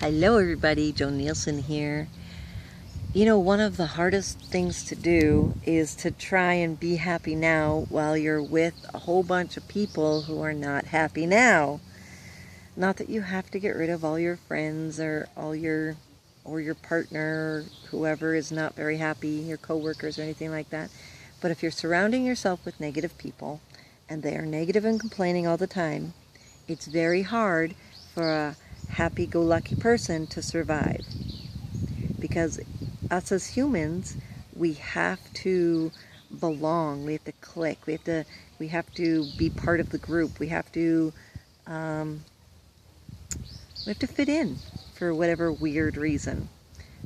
Hello everybody, Joan Nielsen here. You know, one of the hardest things to do is to try and be happy now while you're with a whole bunch of people who are not happy now. Not that you have to get rid of all your friends or your partner or whoever is not very happy, your coworkers or anything like that. But if you're surrounding yourself with negative people and they are negative and complaining all the time, it's very hard for a happy-go-lucky person to survive. Because us as humans, we have to belong, we have to click, we have to be part of the group, we have to fit in for whatever weird reason.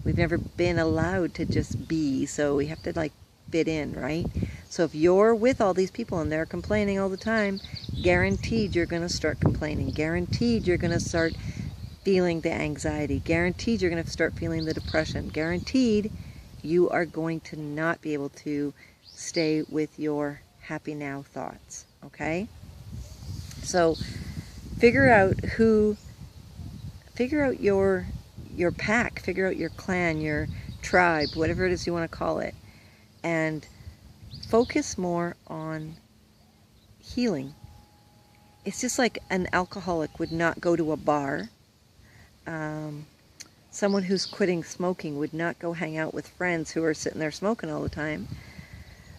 We've never been allowed to just be, so we have to fit in, right? So if you're with all these people and they're complaining all the time, guaranteed you're going to start complaining. Guaranteed you're going to start feeling the anxiety. Guaranteed you're going to start feeling the depression. Guaranteed you are going to not be able to stay with your happy now thoughts, okay? So figure out your pack, figure out your clan, your tribe, whatever it is you want to call it, and focus more on healing. It's just like an alcoholic would not go to a bar. Someone who's quitting smoking would not go hang out with friends who are sitting there smoking all the time.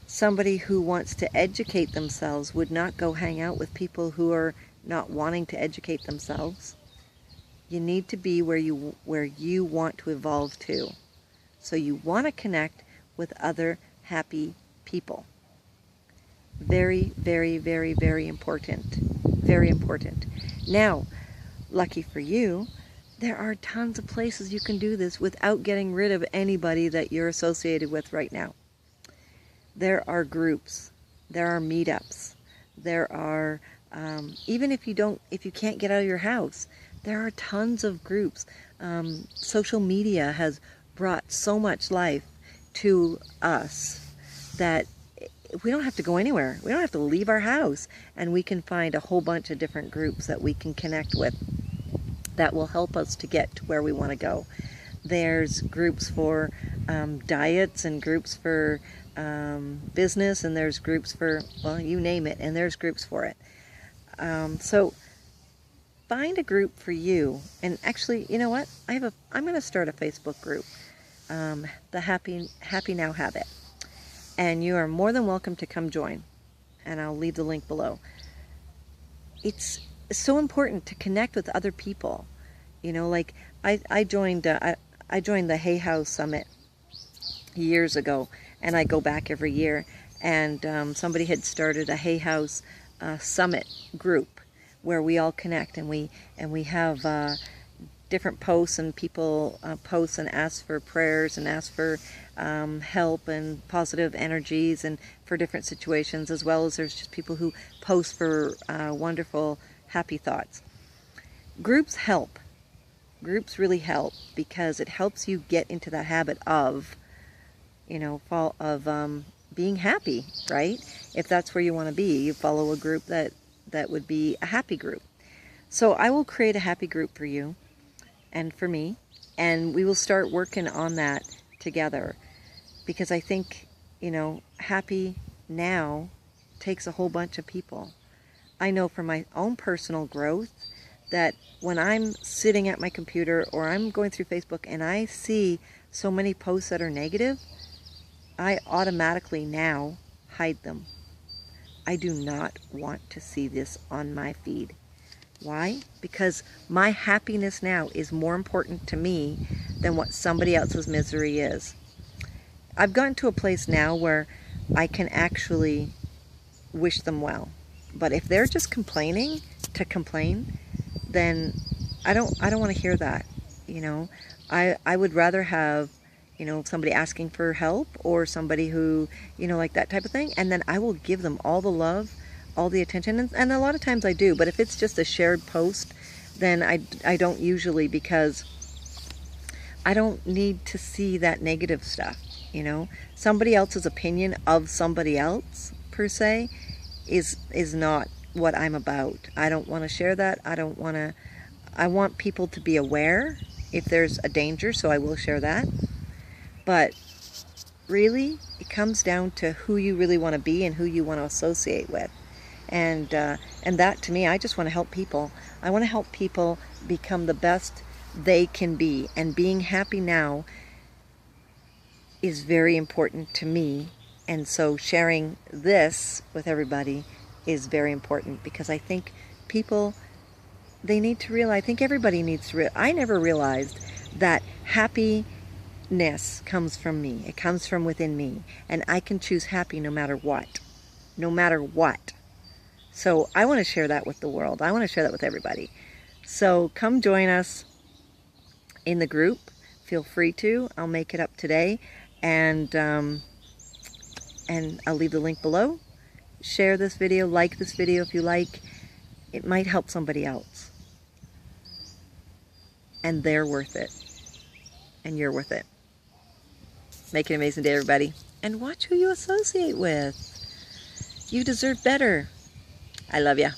Somebody who wants to educate themselves would not go hang out with people who are not wanting to educate themselves. You need to be where you want to evolve to. So you want to connect with other happy people. Very, very, very, very important. Very important. Now, lucky for you, there are tons of places you can do this without getting rid of anybody that you're associated with right now. There are groups, there are meetups, there are, even if you can't get out of your house, there are tons of groups. Social media has brought so much life to us that we don't have to go anywhere. We don't have to leave our house, and we can find a whole bunch of different groups that we can connect with that will help us to get to where we want to go. There's groups for diets, and groups for business, and there's groups for, well, you name it, and there's groups for it. So find a group for you. And actually, you know what? I'm going to start a Facebook group, the Happy Now Habit. And you are more than welcome to come join. And I'll leave the link below. It's so important to connect with other people. You know, like I joined the Hay House Summit years ago, and I go back every year. And somebody had started a Hay House Summit group where we all connect, and we have different posts, and people post and ask for prayers and ask for help and positive energies and for different situations, as well as there's just people who post for wonderful happy thoughts. Groups help. Groups really help because it helps you get into the habit of, being happy, right? If that's where you want to be, you follow a group that would be a happy group. So I will create a happy group for you and for me, and we will start working on that together, because I think, happy now takes a whole bunch of people. I know from my own personal growth that when I'm sitting at my computer or I'm going through Facebook and I see so many posts that are negative, I automatically now hide them. I do not want to see this on my feed. Why? Because my happiness now is more important to me than what somebody else's misery is. I've gotten to a place now where I can actually wish them well. But if they're just complaining to complain, then I don't want to hear that. I would rather have, somebody asking for help, or somebody who, like that type of thing, and then I will give them all the love, all the attention, and a lot of times I do. But if it's just a shared post, then I don't usually, because I don't need to see that negative stuff. Somebody else's opinion of somebody else per se is not what I'm about. I don't want to share that. I want people to be aware if there's a danger, so I will share that. But really, it comes down to who you really want to be and who you want to associate with. And that, to me, I just want to help people. I want to help people become the best they can be. And being happy now is very important to me. And so sharing this with everybody is very important, because I think people, they need to realize, I think everybody needs to I never realized that happiness comes from me. It comes from within me. And I can choose happy no matter what. No matter what. So I want to share that with the world. I want to share that with everybody. So come join us in the group. Feel free to. I'll make it up today. And I'll leave the link below. Share this video. Like this video if you like. It might help somebody else. And they're worth it. And you're worth it. Make an amazing day, everybody. And watch who you associate with. You deserve better. I love ya.